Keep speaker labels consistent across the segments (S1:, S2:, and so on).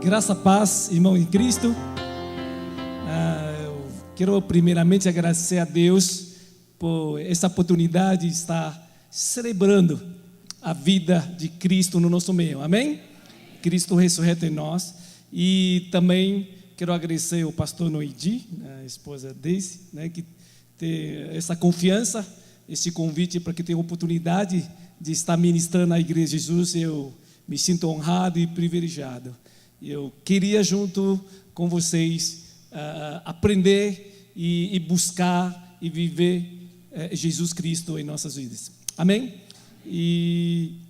S1: Graça, paz, irmão em Cristo. Eu quero primeiramente agradecer a Deus por essa oportunidade de estar celebrando a vida de Cristo no nosso meio, amém? Cristo ressurreto em nós. E também quero agradecer ao pastor Noidi, a esposa Daisy, que tem essa confiança, esse convite para que tenha a oportunidade de estar ministrando na Igreja de Jesus. Eu me sinto honrado e privilegiado. Eu queria, junto com vocês, aprender e buscar e viver Jesus Cristo em nossas vidas. Amém? E,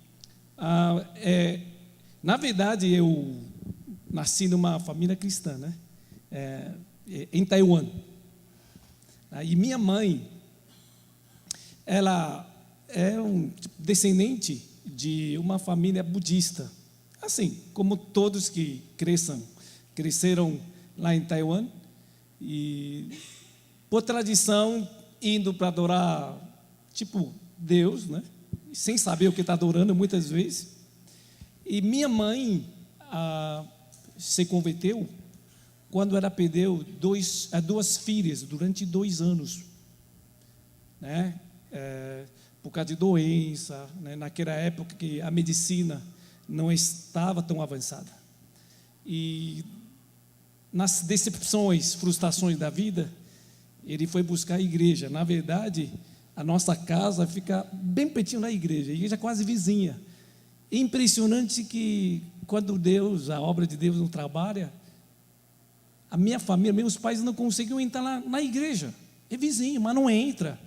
S1: na verdade, eu nasci numa família cristã, em Taiwan. E minha mãe, ela é descendente de uma família budista. Assim, como todos que cresceram lá em Taiwan, e por tradição, indo para adorar, Deus, sem saber o que está adorando muitas vezes. E minha mãe se converteu quando ela perdeu duas filhas durante 2 anos, por causa de doença, naquela época que a medicina não estava tão avançada. E nas decepções, frustrações da vida, ele foi buscar a igreja. Na verdade, a nossa casa fica bem pertinho da igreja, a igreja quase vizinha. É impressionante que quando a obra de Deus não trabalha, a minha família, meus pais não conseguiam entrar lá na igreja. É vizinho, mas não entra.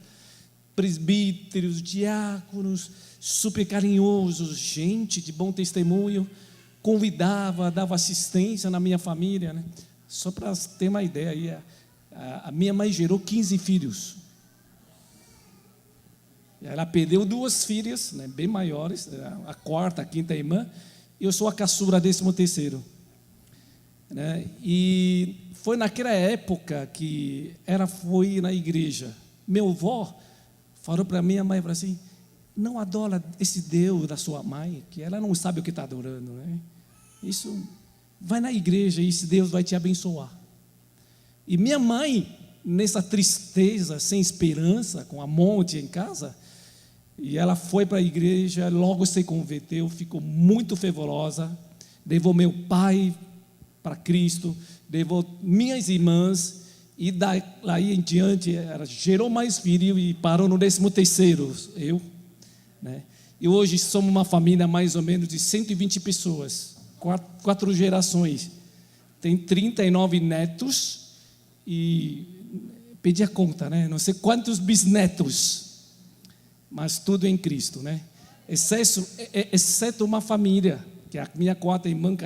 S1: Presbíteros, diáconos, super carinhosos, gente de bom testemunho, convidava, dava assistência na minha família, Só para ter uma ideia, aí, a minha mãe gerou 15 filhos. Ela perdeu 2 filhas, bem maiores, a quarta, a quinta irmã, e eu sou a caçula, 13º. E foi naquela época que ela foi na igreja. Meu avô falou para minha mãe, falou assim: não adora esse Deus da sua mãe, que ela não sabe o que está adorando, Isso, vai na igreja e esse Deus vai te abençoar. E minha mãe, nessa tristeza, sem esperança, com a monte em casa, e ela foi para a igreja, logo se converteu, ficou muito fervorosa, levou meu pai para Cristo, levou minhas irmãs, e daí em diante ela gerou mais filhos e parou no 13º, eu, E hoje somos uma família mais ou menos de 120 pessoas, 4 gerações, tem 39 netos e perdi a conta, não sei quantos bisnetos, mas tudo em Cristo, exceto uma família, que é a minha 4ª irmã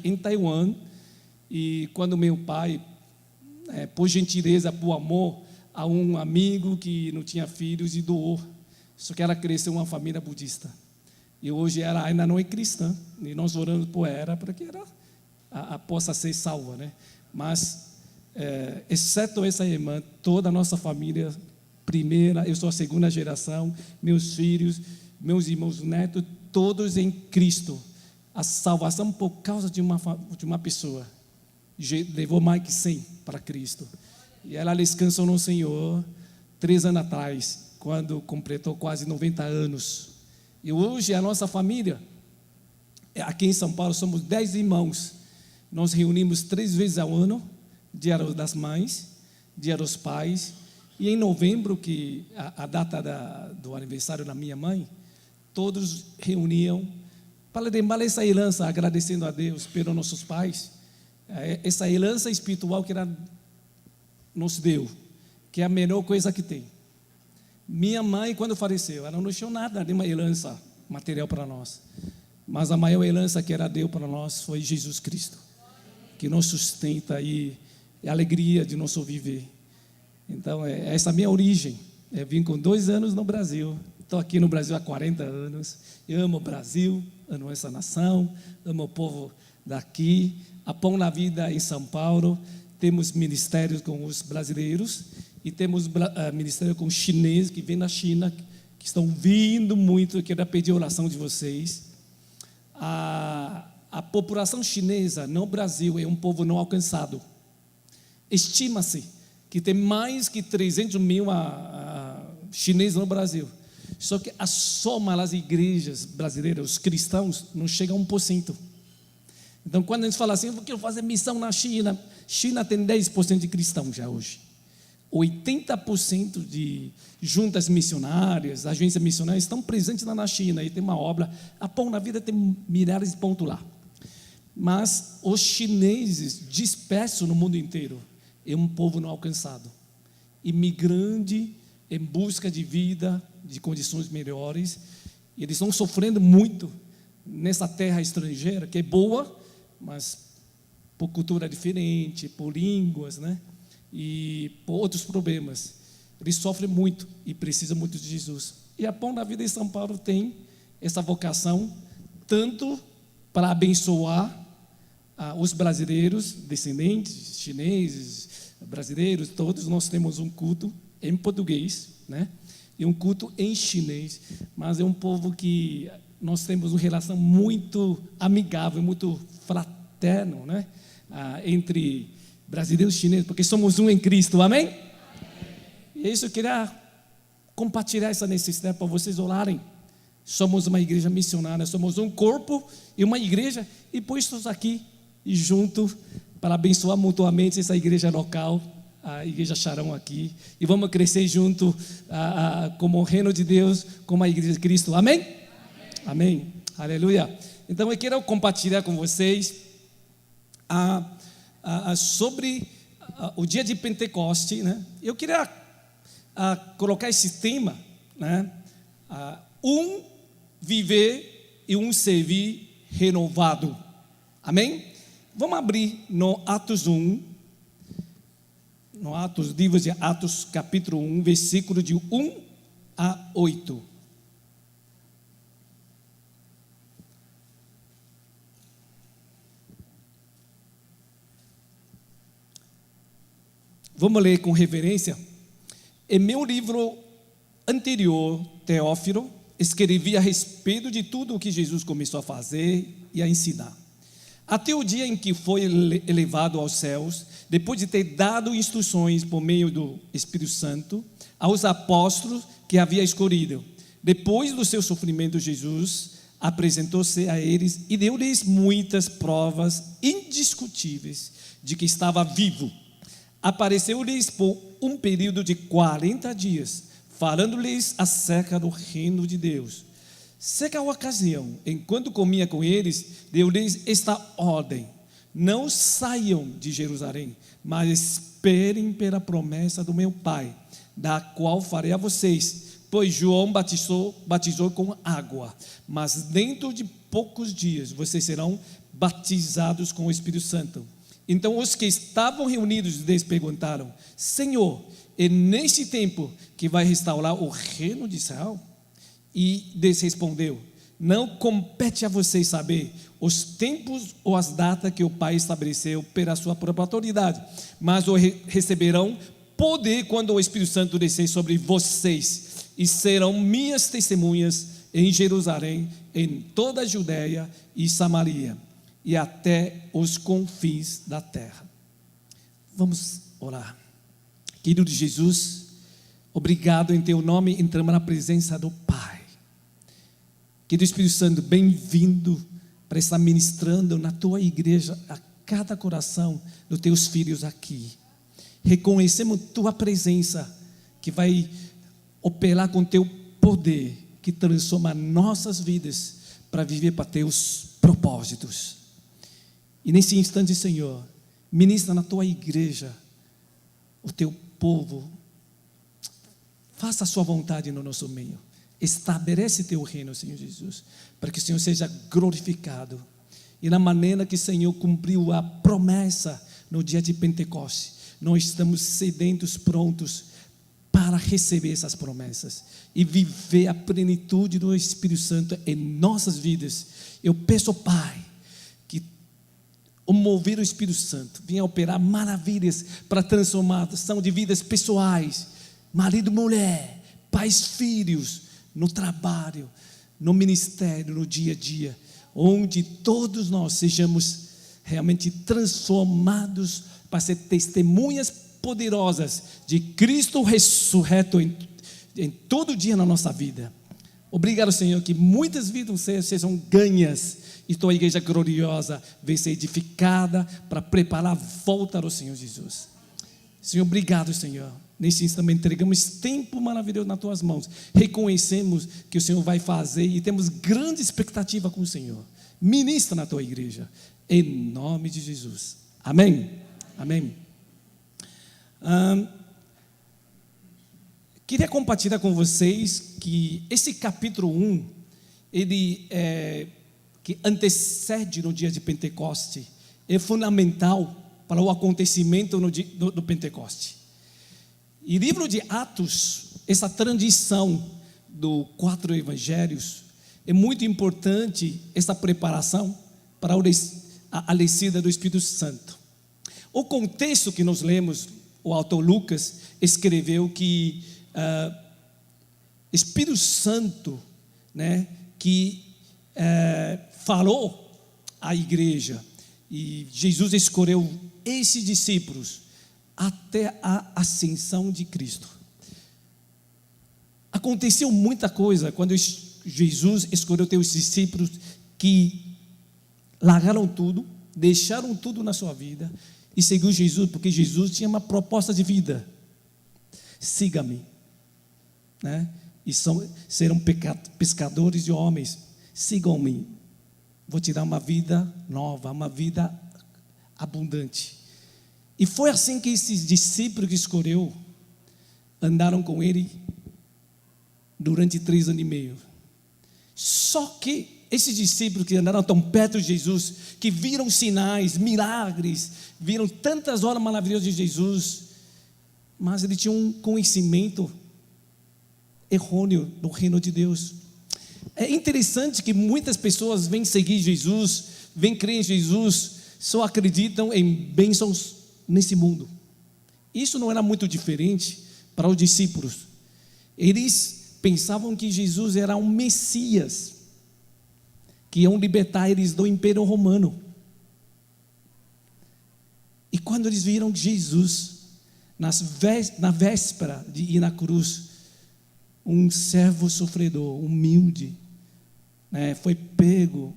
S1: em Taiwan. E quando meu pai, por gentileza, por amor a um amigo que não tinha filhos, e doou, só que ela cresceu uma família budista, e hoje ela ainda não é cristã, e nós oramos por ela para que ela possa ser salva, Mas exceto essa irmã, toda a nossa família, eu sou a 2ª geração, meus filhos, meus irmãos netos, todos em Cristo. A salvação por causa de uma pessoa levou mais que 100 para Cristo, e ela descansou no Senhor 3 anos atrás, quando completou quase 90 anos. E hoje a nossa família, aqui em São Paulo, somos 10 irmãos. Nós reunimos 3 vezes ao ano, Dia das Mães, Dia dos Pais, e em novembro, que a data do aniversário da minha mãe, todos reuniam para lembrar essa herança, agradecendo a Deus pelos nossos pais, essa herança espiritual que ela nos deu, que é a melhor coisa que tem. Minha mãe, quando faleceu, ela não deixou nada de uma herança material para nós, mas a maior herança que ela deu para nós foi Jesus Cristo, que nos sustenta e é a alegria de nosso viver. Então, essa é a minha origem. Eu vim com 2 anos no Brasil, estou aqui no Brasil há 40 anos, eu amo o Brasil, amo essa nação, amo o povo daqui. A Pão na Vida em São Paulo, temos ministérios com os brasileiros, e temos ministério com os chineses que vêm da China, que estão vindo muito. Eu quero pedir a oração de vocês. A a população chinesa no Brasil é um povo não alcançado. Estima-se que tem mais que 300 mil chineses no Brasil. Só que a soma das igrejas brasileiras, os cristãos, não chega a 1%. Então, quando a gente fala assim, eu quero fazer missão na China, China tem 10% de cristãos já hoje. 80% de juntas missionárias, agências missionárias estão presentes lá na China, e tem uma obra, a Pão na Vida tem milhares de pontos lá. Mas os chineses dispersos no mundo inteiro é um povo não alcançado, imigrante em busca de vida, de condições melhores, e eles estão sofrendo muito nessa terra estrangeira, que é boa, mas por cultura diferente, por línguas, né? E por outros problemas. Eles sofrem muito e precisam muito de Jesus. E a Pão da Vida em São Paulo tem essa vocação, tanto para abençoar os brasileiros, descendentes, chineses, brasileiros, todos nós temos um culto em português, né? E um culto em chinês, mas é um povo que nós temos uma relação muito amigável, muito fraterno, né? Entre brasileiros e chineses, porque somos um em Cristo, amém? Amém. E isso eu queria compartilhar essa necessidade para vocês orarem. Somos uma igreja missionária, somos um corpo e uma igreja, e postos aqui e junto para abençoar mutuamente essa igreja local, a Igreja Charão aqui, e vamos crescer junto como o reino de Deus, como a igreja de Cristo, amém? Amém. Amém. Aleluia. Então eu quero compartilhar com vocês sobre o dia de Pentecoste, né? Eu queria colocar esse tema, né? Um viver e um servir renovado, amém? Vamos abrir no Atos 1, no livro de Atos capítulo 1, versículo de 1 a 8. Vamos ler com reverência. Em meu livro anterior, Teófilo, escrevi a respeito de tudo o que Jesus começou a fazer e a ensinar, até o dia em que foi elevado aos céus, depois de ter dado instruções por meio do Espírito Santo aos apóstolos que havia escolhido. Depois do seu sofrimento, Jesus apresentou-se a eles e deu-lhes muitas provas indiscutíveis de que estava vivo. Apareceu-lhes por um período de 40 dias, falando-lhes acerca do reino de Deus. Cerca ocasião, enquanto comia com eles, deu-lhes esta ordem: não saiam de Jerusalém, mas esperem pela promessa do meu Pai, da qual farei a vocês. Pois João batizou com água, mas dentro de poucos dias vocês serão batizados com o Espírito Santo. Então os que estavam reunidos lhes perguntaram: Senhor, é neste tempo que vai restaurar o reino de Israel? E lhes respondeu: não compete a vocês saber os tempos ou as datas que o Pai estabeleceu pela sua própria autoridade, mas receberão poder quando o Espírito Santo descer sobre vocês, e serão minhas testemunhas em Jerusalém, em toda a Judeia e Samaria, e até os confins da terra. Vamos orar. Querido Jesus, obrigado, em teu nome entramos na presença do Pai. Querido Espírito Santo, bem-vindo para estar ministrando na tua igreja a cada coração dos teus filhos aqui. Reconhecemos tua presença, que vai operar com teu poder, que transforma nossas vidas para viver para teus propósitos. E nesse instante, Senhor, ministra na tua igreja, o teu povo. Faça a sua vontade no nosso meio. Estabelece teu reino, Senhor Jesus, para que o Senhor seja glorificado. E na maneira que o Senhor cumpriu a promessa no dia de Pentecostes, nós estamos sedentos, prontos para receber essas promessas e viver a plenitude do Espírito Santo em nossas vidas. Eu peço, Pai, que o mover do Espírito Santo venha operar maravilhas para a transformação de vidas pessoais, marido, mulher, pais, filhos, no trabalho, no ministério, no dia a dia. onde todos nós sejamos realmente transformados para ser testemunhas poderosas de Cristo ressurreto em todo dia na nossa vida. Obrigado, Senhor, que muitas vidas sejam ganhas e tua igreja gloriosa vai ser edificada para preparar a volta do Senhor Jesus. Senhor, obrigado, Senhor. Nesse instante entregamos tempo maravilhoso nas tuas mãos. Reconhecemos que o Senhor vai fazer e temos grande expectativa com o Senhor. Ministra na tua igreja, em nome de Jesus. Amém. Amém. Queria compartilhar com vocês que esse capítulo 1, ele que antecede no dia de Pentecoste, é fundamental para o acontecimento no dia do Pentecoste. E livro de Atos, essa transição dos 4 evangelhos, é muito importante essa preparação para a descida do Espírito Santo. O contexto que nós lemos, o autor Lucas escreveu que Espírito Santo, né, que falou à igreja, e Jesus escolheu esses discípulos até a ascensão de Cristo. Aconteceu muita coisa quando Jesus escolheu teus discípulos que largaram tudo, deixaram tudo na sua vida e seguiu Jesus, porque Jesus tinha uma proposta de vida: siga-me, né? E serão pescadores de homens, sigam-me, vou te dar uma vida nova, uma vida abundante. E foi assim que esses discípulos que escolheu andaram com ele durante 3 anos e meio. Só que esses discípulos que andaram tão perto de Jesus, que viram sinais, milagres, viram tantas obras maravilhosas de Jesus, mas eles tinham um conhecimento errôneo do reino de Deus. É interessante que muitas pessoas vêm seguir Jesus, vêm crer em Jesus, só acreditam em bênçãos nesse mundo. Isso não era muito diferente para os discípulos. Eles pensavam que Jesus era um Messias, que iam libertar eles do Império Romano. E quando eles viram Jesus, na véspera de ir na cruz, um servo sofredor, humilde, né, foi pego,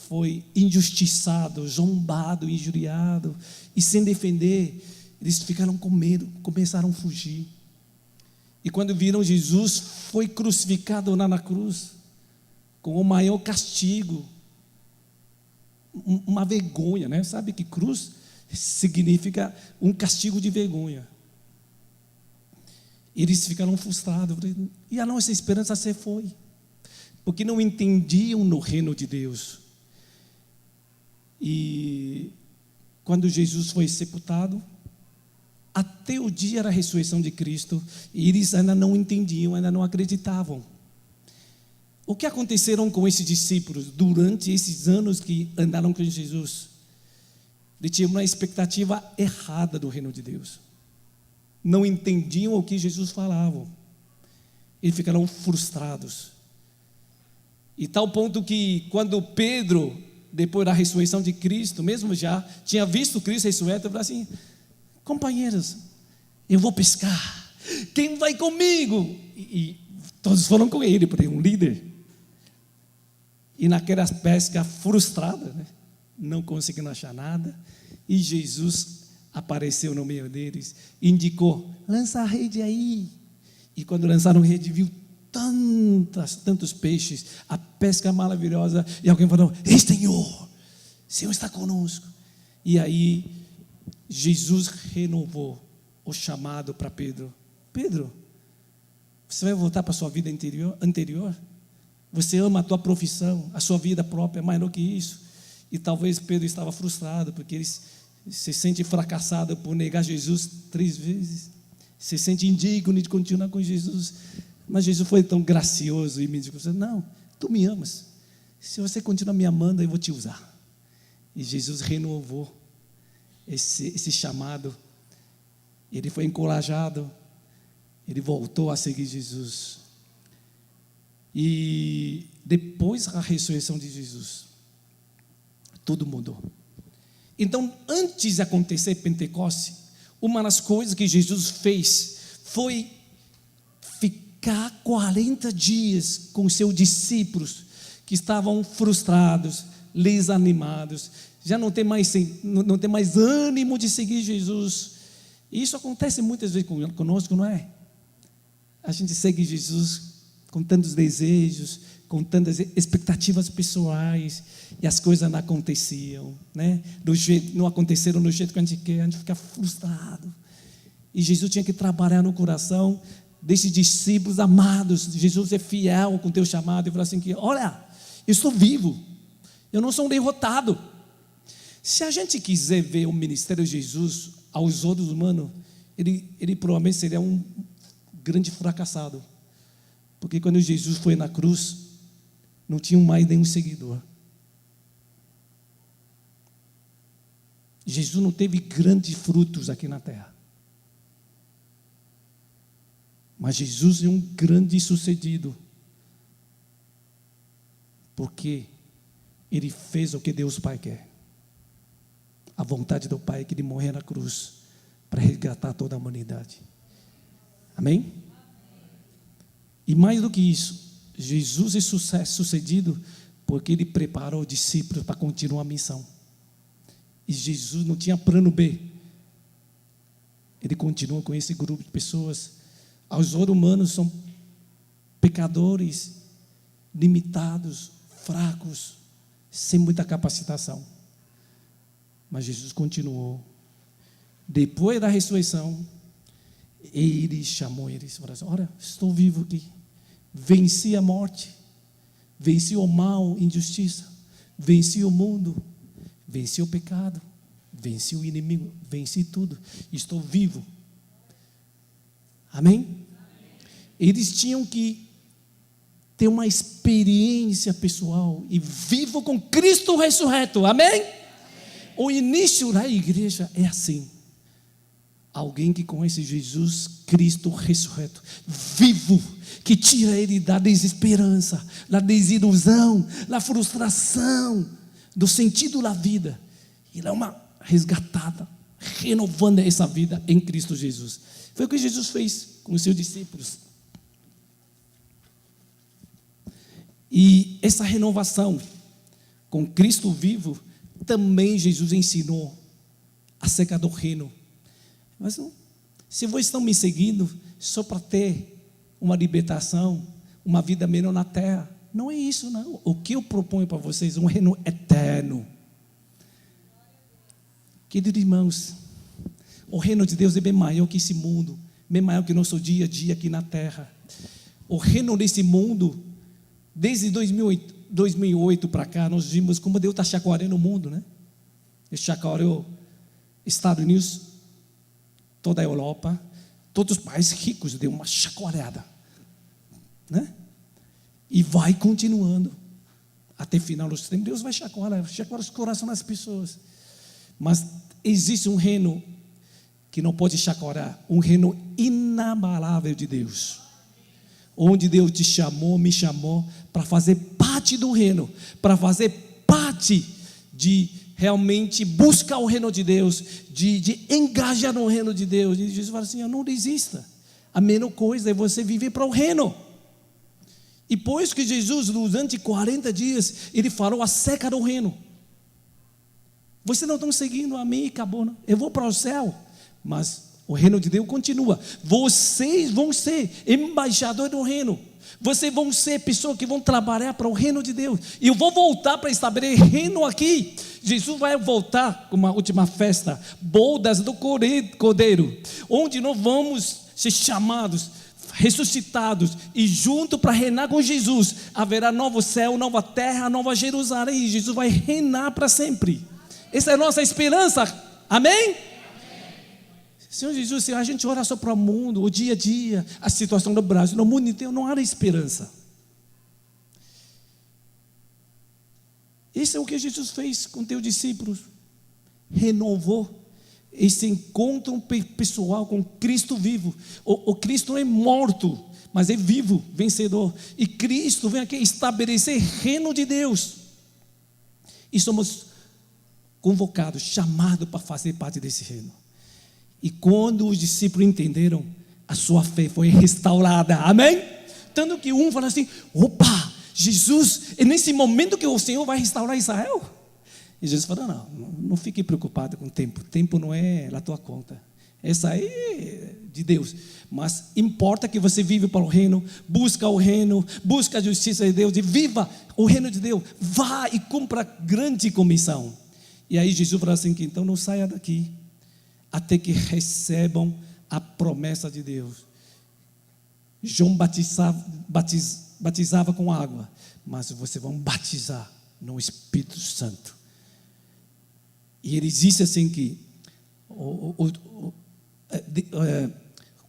S1: foi injustiçado, zombado, injuriado, e sem defender, eles ficaram com medo, começaram a fugir. E quando viram Jesus, foi crucificado lá na cruz, com o maior castigo, uma vergonha, né? Sabe que cruz significa um castigo de vergonha. Eles ficaram frustrados, e a nossa esperança se foi, porque não entendiam no reino de Deus. E quando Jesus foi sepultado, até o dia da ressurreição de Cristo, eles ainda não entendiam, ainda não acreditavam. O que aconteceram com esses discípulos durante esses anos que andaram com Jesus? Eles tinham uma expectativa errada do reino de Deus. Não entendiam o que Jesus falava. Eles ficaram frustrados. E tal ponto que quando Pedro, depois da ressurreição de Cristo, mesmo já tinha visto Cristo ressurreto, ele falou assim: companheiros, eu vou pescar, quem vai comigo? E todos foram com ele, porque é um líder. E naquela pesca frustrada, né, não conseguindo achar nada, e Jesus apareceu no meio deles, indicou: lança a rede aí. E quando lançaram a rede, viu tantos peixes, a pesca maravilhosa, e alguém falou: ei, Senhor está conosco. E aí Jesus renovou o chamado para Pedro: Pedro, você vai voltar para a sua vida anterior? Você ama a tua profissão, a sua vida própria mais do que isso? E talvez Pedro estava frustrado, porque ele se sente fracassado por negar Jesus 3 vezes, se sente indigno de continuar com Jesus. Mas Jesus foi tão gracioso e me disse: não, tu me amas, se você continuar me amando, eu vou te usar. E Jesus renovou esse chamado. Ele foi encorajado, ele voltou a seguir Jesus. E depois da ressurreição de Jesus, Tudo mudou. Então, antes de acontecer Pentecostes, uma das coisas que Jesus fez foi ficar 40 dias com seus discípulos que estavam frustrados, desanimados, já não tem mais ânimo de seguir Jesus. E isso acontece muitas vezes conosco, não é? A gente segue Jesus com tantos desejos, com tantas expectativas pessoais, e as coisas não aconteciam, né? Não aconteceram do jeito que a gente quer, a gente fica frustrado. E Jesus tinha que trabalhar no coração desses discípulos amados. Jesus é fiel com o teu chamado e fala assim: olha, eu estou vivo, eu não sou um derrotado. Se a gente quiser ver o ministério de Jesus aos olhos humanos, ele provavelmente seria um grande fracassado, porque quando Jesus foi na cruz, não tinha mais nenhum seguidor. Jesus não teve grandes frutos aqui na terra, mas Jesus é um grande sucedido, porque ele fez o que Deus Pai quer. A vontade do Pai é que ele morrer na cruz para resgatar toda a humanidade. Amém? E mais do que isso, Jesus é sucedido porque ele preparou discípulos para continuar a missão. E Jesus não tinha plano B. Ele continua com esse grupo de pessoas. Aos olhos humanos são pecadores, limitados, fracos, sem muita capacitação. Mas Jesus continuou. Depois da ressurreição, ele chamou eles e falou assim: olha, estou vivo aqui, venci a morte, venci o mal, injustiça, venci o mundo, venci o pecado, venci o inimigo, venci tudo, estou vivo. Amém? Eles tinham que ter uma experiência pessoal e vivo com Cristo ressurreto. Amém? O início da igreja é assim: alguém que conhece Jesus Cristo ressurreto, vivo, que tira ele da desesperança, da desilusão, da frustração, do sentido da vida, e dá uma resgatada, renovando essa vida em Cristo Jesus. Foi o que Jesus fez com os seus discípulos. E essa renovação com Cristo vivo, também Jesus ensinou acerca do reino. Mas não, se vocês estão me seguindo só para ter uma libertação, uma vida melhor na terra, não é isso, não. O que eu proponho para vocês é um reino eterno. Queridos irmãos, o reino de Deus é bem maior que esse mundo, bem maior que o nosso dia a dia aqui na terra. O reino desse mundo, desde 2008 para cá, nós vimos como Deus está chacoalhando o mundo, né? Ele chacoalhou Estados Unidos, toda a Europa, todos os países ricos, deu uma chacoalhada, né? E vai continuando até o final dos tempos. Deus vai chacoalhar os corações das pessoas. Mas existe um reino que não pode chacoalhar, um reino inabalável de Deus, onde Deus te chamou, me chamou para fazer parte do reino, para fazer parte de realmente buscar o reino de Deus, de engajar no reino de Deus. E Jesus fala assim: não desista, a menor coisa é você viver para o reino. E por isso que Jesus, durante 40 dias, ele falou acerca do reino. Vocês não estão seguindo a mim e acabou, não? Eu vou para o céu, mas o reino de Deus continua. Vocês vão ser embaixadores do reino. Vocês vão ser pessoas que vão trabalhar para o reino de Deus. E eu vou voltar para estabelecer reino aqui. Jesus vai voltar com uma última festa, bodas do Cordeiro, onde nós vamos ser chamados, ressuscitados e junto para reinar com Jesus. Haverá novo céu, nova terra, nova Jerusalém, e Jesus vai reinar para sempre. Essa é a nossa esperança. Amém? Senhor Jesus, se a gente ora só para o mundo, o dia a dia, a situação do Brasil, no mundo inteiro, não há esperança. Isso é o que Jesus fez com teus discípulos. Renovou esse encontro pessoal com Cristo vivo. O Cristo não é morto, mas é vivo, vencedor. E Cristo vem aqui estabelecer reino de Deus. E somos convocado, chamado para fazer parte desse reino. E quando os discípulos entenderam, a sua fé foi restaurada, amém? Tanto que um fala assim: opa, Jesus, é nesse momento que o Senhor vai restaurar Israel? E Jesus fala: não fique preocupado com o tempo não é na tua conta, essa aí é de Deus, mas importa que você vive para o reino, busca o reino, busca a justiça de Deus e viva o reino de Deus, vá e cumpra a grande comissão. E aí Jesus fala assim: que então não saia daqui até que recebam a promessa de Deus. João batizava com água, mas vocês vão batizar no Espírito Santo. E ele disse assim que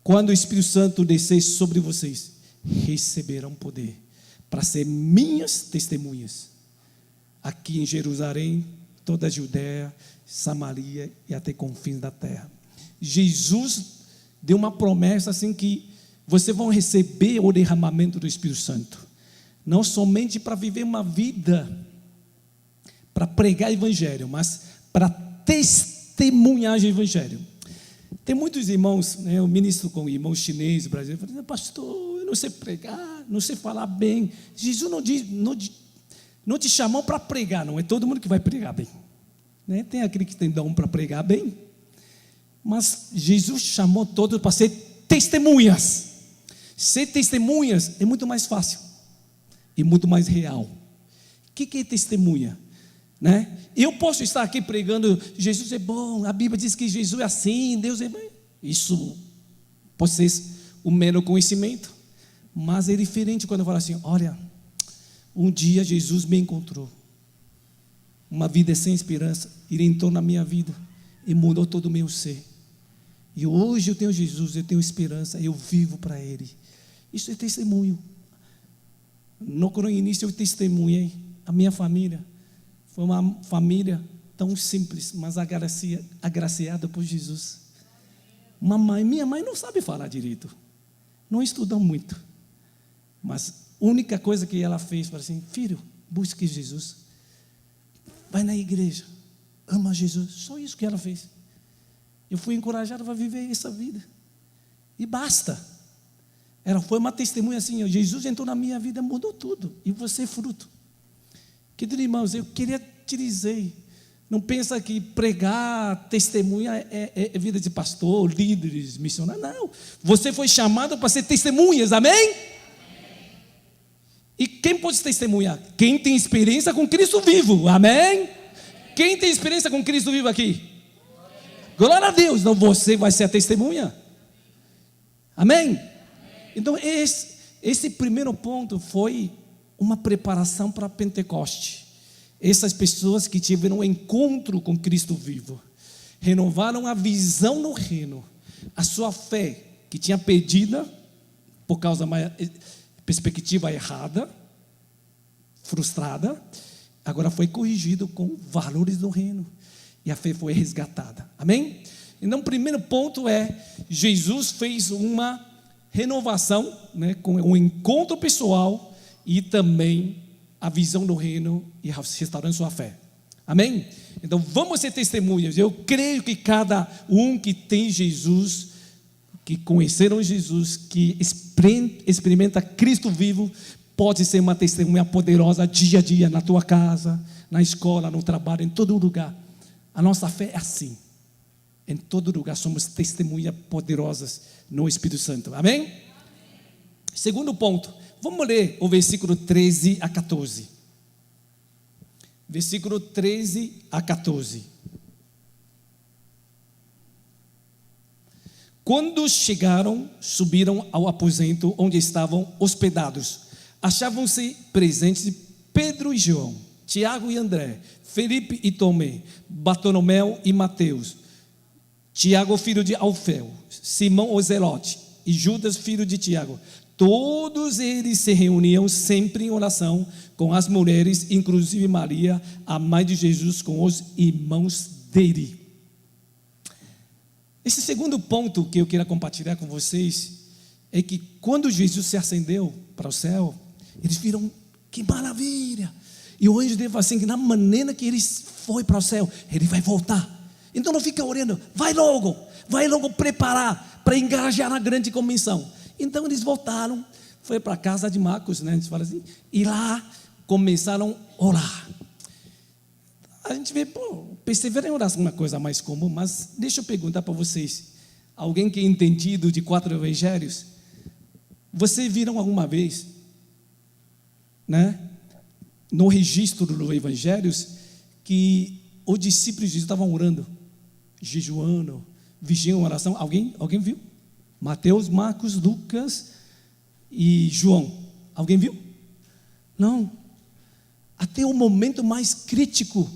S1: quando o Espírito Santo descer sobre vocês, receberão poder para ser minhas testemunhas aqui em Jerusalém, toda a Judéia, Samaria e até confins da terra. Jesus deu uma promessa assim que vocês vão receber o derramamento do Espírito Santo, não somente para viver uma vida para pregar o evangelho, mas para testemunhar o evangelho. Tem muitos irmãos, né, eu ministro com irmãos chineses, brasileiros, falando: pastor, eu não sei pregar, não sei falar bem. Jesus não te chamou para pregar, não é todo mundo que vai pregar bem, né? Tem aquele que tem dom para pregar bem, mas Jesus chamou todos para ser testemunhas. Ser testemunhas é muito mais fácil e muito mais real. O que é testemunha? Né? Eu posso estar aqui pregando: Jesus é bom, a Bíblia diz que Jesus é assim, Deus é bom. Isso pode ser um mero conhecimento, mas é diferente quando eu falo assim: olha, um dia Jesus me encontrou, uma vida sem esperança, ele entrou na minha vida e mudou todo o meu ser, e hoje eu tenho Jesus, eu tenho esperança, eu vivo para Ele. Isso é testemunho. No início eu testemunhei a minha família. Foi uma família tão simples, mas agraciada por Jesus. Minha mãe não sabe falar direito, não estudou muito, mas a única coisa que ela fez foi assim: filho, busque Jesus, vai na igreja, ama Jesus. Só isso que ela fez. Eu fui encorajado para viver essa vida, e basta. Ela foi uma testemunha assim: Jesus entrou na minha vida, mudou tudo, e você é fruto. Queridos irmãos, eu queria te dizer, não pensa que pregar, testemunha é vida de pastor, líderes, missionários. Não, você foi chamado para ser testemunhas, amém? E quem pode testemunhar? Quem tem experiência com Cristo vivo, amém? Quem tem experiência com Cristo vivo aqui? Glória a Deus. Então você vai ser a testemunha, amém? Então esse primeiro ponto foi uma preparação para Pentecoste. Essas pessoas que tiveram um encontro com Cristo vivo, renovaram a visão no reino, a sua fé que tinha perdida por causa de uma perspectiva errada, frustrada, agora foi corrigido com valores do reino, e a fé foi resgatada, amém? Então o primeiro ponto é: Jesus fez uma renovação, né, com um encontro pessoal e também a visão do reino e restaurando sua fé, amém? Então vamos ser testemunhas. Eu creio que cada um que tem Jesus, que conheceram Jesus, que experimenta Cristo vivo, pode ser uma testemunha poderosa dia a dia, na tua casa, na escola, no trabalho, em todo lugar. A nossa fé é assim. Em todo lugar somos testemunhas poderosas no Espírito Santo, amém? Segundo ponto, vamos ler o versículo 13 a 14. Versículo 13 a 14. Quando chegaram, subiram ao aposento onde estavam hospedados. Achavam-se presentes Pedro e João, Tiago e André, Felipe e Tomé, Bartolomeu e Mateus, Tiago, filho de Alfeu, Simão o Zelote e Judas, filho de Tiago. Todos eles se reuniam sempre em oração com as mulheres, inclusive Maria, a mãe de Jesus, com os irmãos dele. Esse segundo ponto que eu quero compartilhar com vocês é que quando Jesus se ascendeu para o céu, eles viram: que maravilha,
S2: E o anjo dele fala assim, que na maneira que ele foi para o céu, ele vai voltar. Então não fica orando, vai logo preparar para engajar na grande comissão. Então eles voltaram, foi para a casa de Marcos, né? A gente fala assim, e lá começaram a orar. A gente vê, perseverar em oração é uma coisa mais comum, mas deixa eu perguntar para vocês, alguém que é entendido de 4 evangelhos, vocês viram alguma vez, né, no registro dos evangelhos, que os discípulos de Jesus estavam orando, jejuando, vigiando oração? Alguém viu? Mateus, Marcos, Lucas e João. Alguém viu? Não. Até o momento mais crítico,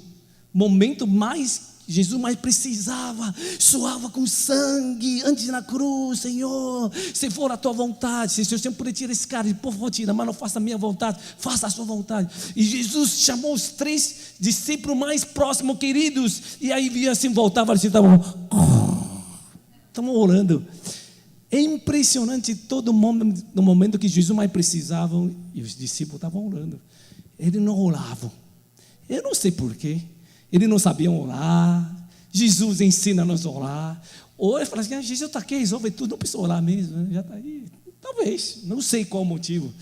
S2: momento mais Jesus mais precisava, suava com sangue antes na cruz. Senhor, se for a tua vontade, se o Senhor puder tirar esse cara, por favor tira, mas não faça a minha vontade, faça a sua vontade. E Jesus chamou os 3 discípulos mais próximos, queridos, e aí via assim, voltava assim, estavam orando. É impressionante, todo mundo, no momento que Jesus mais precisava, e os discípulos estavam orando, eles não oravam. Eu não sei porquê. Eles não sabiam orar. Jesus ensina-nos a orar. Ou ele fala assim, Jesus está aqui, resolve tudo, não precisa orar mesmo, né? Já está aí. Talvez, não sei qual o motivo,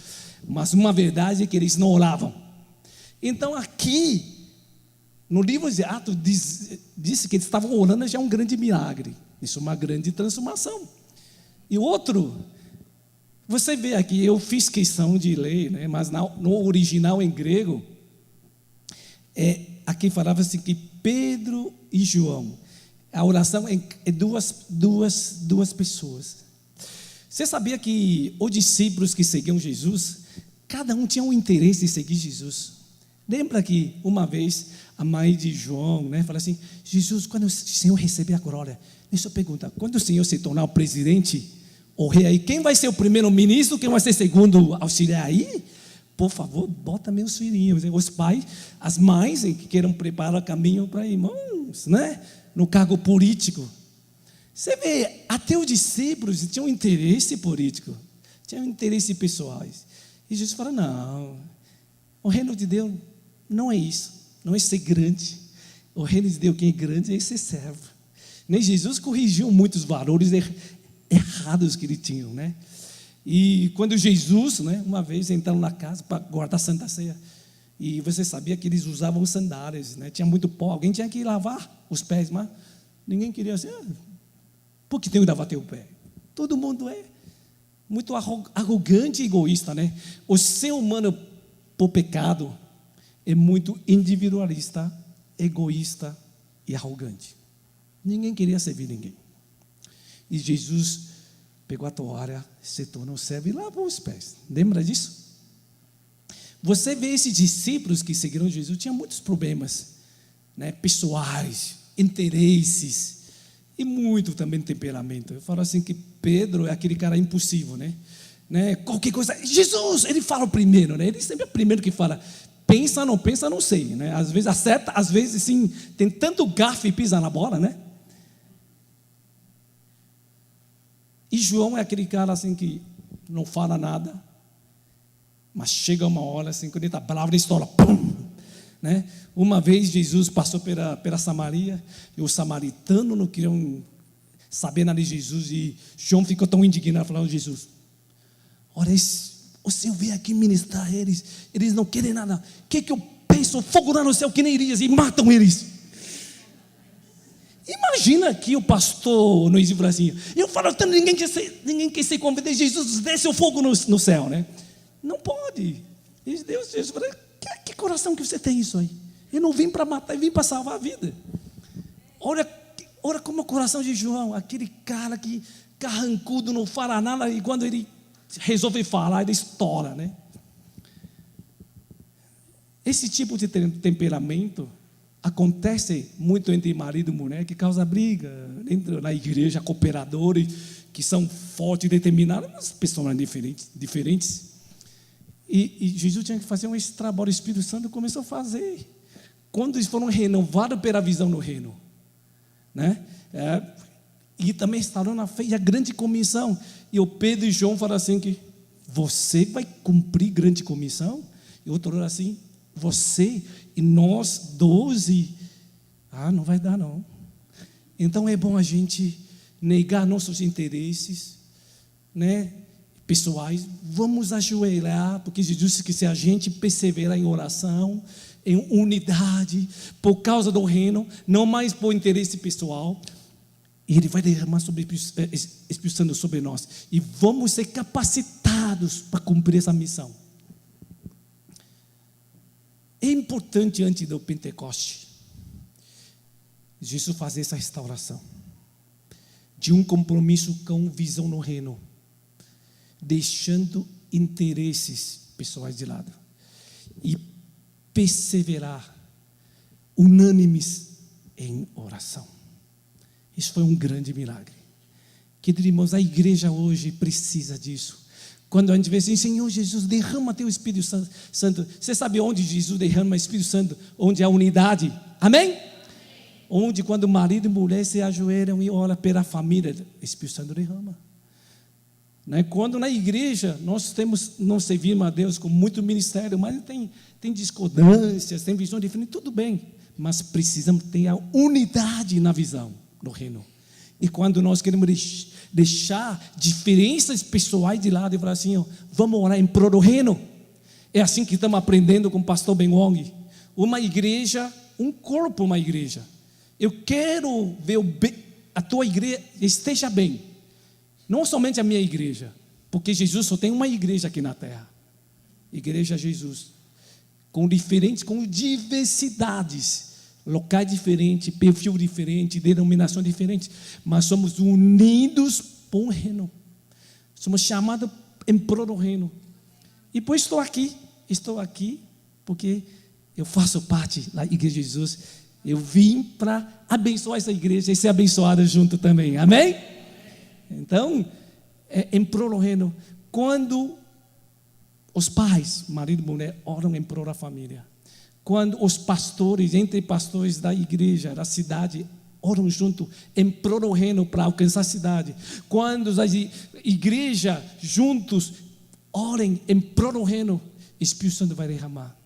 S2: mas uma verdade é que eles não oravam. Então aqui, no livro de Atos, diz que eles estavam orando, já é um grande milagre. Isso é uma grande transformação. E outro, você vê aqui, eu fiz questão de ler, né? Mas no original em grego, aqui falava assim que Pedro e João, a oração é duas pessoas. Você sabia que os discípulos que seguiam Jesus, cada um tinha um interesse em seguir Jesus? Lembra que uma vez a mãe de João, né, fala assim, Jesus, quando o Senhor receber a glória, deixa eu perguntar, quando o Senhor se tornar o presidente, o rei aí, quem vai ser o primeiro ministro, quem vai ser o segundo auxiliar aí? Por favor, bota meus filhinhos, os pais, as mães que queiram preparar caminho para irmãos, né? No cargo político. Você vê, até os discípulos tinham interesse político, tinham interesse pessoais. E Jesus fala, não, o reino de Deus não é isso, não é ser grande. O reino de Deus, quem é grande é ser servo. Nem Jesus corrigiu muitos valores errados que ele tinha, né? E quando Jesus, né, uma vez entraram na casa para guardar a Santa Ceia, e você sabia que eles usavam sandálias, né? Tinha muito pó, alguém tinha que lavar os pés, mas ninguém queria assim, por que tem que lavar teu pé? Todo mundo é muito arrogante e egoísta, né? O ser humano, por pecado, é muito individualista, egoísta e arrogante. Ninguém queria servir ninguém. E Jesus pegou a toalha, se tornou servo e lavou os pés. Lembra disso? Você vê esses discípulos que seguiram Jesus, tinham muitos problemas, né, pessoais, interesses e muito também temperamento. Eu falo assim que Pedro é aquele cara impulsivo, né? Qualquer coisa, Jesus, ele fala o primeiro, né? Ele sempre é o primeiro que fala. Pensa, não sei, né? Às vezes acerta, às vezes sim, tem tanto garfo e pisa na bola, né? E João é aquele cara assim que não fala nada, mas chega uma hora assim, quando ele está bravo, ele estoura, pum, né? Uma vez Jesus passou pela Samaria, e os samaritanos não queriam saber nada de Jesus, e João ficou tão indignado, falando, Jesus, olha, o Senhor veio aqui ministrar eles não querem nada, o que eu penso, fogo lá no céu que nem Elias, e matam eles. Imagina aqui o pastor no Brasil, eu falo tanto, ninguém quer ser convidado, Jesus desce o fogo no céu, né? Não pode. E Jesus fala, que coração que você tem isso aí? Eu não vim para matar, eu vim para salvar a vida. Olha como é o coração de João, aquele cara que carrancudo, não fala nada, e quando ele resolve falar, ele estoura, né? Esse tipo de temperamento acontece muito entre marido e mulher, que causa briga na igreja, cooperadores que são fortes e determinados, mas pessoas diferentes. E Jesus tinha que fazer esse trabalho, o Espírito Santo começou a fazer. Quando eles foram renovados pela visão no reino, né? E também estavam na fé, e a grande comissão. E o Pedro e João falaram assim que você vai cumprir grande comissão? E outro falou assim, você e nós 12, não vai dar não. Então é bom a gente negar nossos interesses, né, pessoais. Vamos ajoelhar, porque Jesus disse que se a gente perseverar em oração, em unidade, por causa do reino, não mais por interesse pessoal, Ele vai derramar Espírito Santo sobre nós, e vamos ser capacitados para cumprir essa missão. É importante, antes do Pentecoste, Jesus fazer essa restauração de um compromisso com visão no reino, deixando interesses pessoais de lado e perseverar unânimes em oração. Isso foi um grande milagre. Queridos irmãos, a igreja hoje precisa disso. Quando a gente vê assim, Senhor Jesus, derrama teu Espírito Santo. Você sabe onde Jesus derrama o Espírito Santo? Onde há unidade. Amém? Onde quando marido e mulher se ajoelham e oram pela família, o Espírito Santo derrama. Quando na igreja nós não servimos a Deus com muito ministério, mas tem discordâncias, tem visões diferentes, tudo bem, mas precisamos ter a unidade na visão do reino. E quando nós queremos deixar diferenças pessoais de lado e falar assim, vamos orar em prol do reino, é assim que estamos aprendendo com o pastor Ben Wong. Uma igreja, um corpo, uma igreja. Eu quero ver a tua igreja esteja bem. Não somente a minha igreja, porque Jesus só tem uma igreja aqui na terra. Igreja Jesus. Com diversidades, locais diferentes, perfil diferente, denominação diferente, mas somos unidos por um reino. Somos chamados em prol do reino. E pois estou aqui porque eu faço parte da Igreja de Jesus. Eu vim para abençoar essa igreja e ser abençoado junto também. Amém? Então, em prol do reino, quando os pais, marido e mulher, oram em prol da família, quando os pastores, entre pastores da igreja, da cidade, oram junto em prol do reino para alcançar a cidade, quando as igrejas juntos orem em prol do reino, o Espírito Santo vai derramar.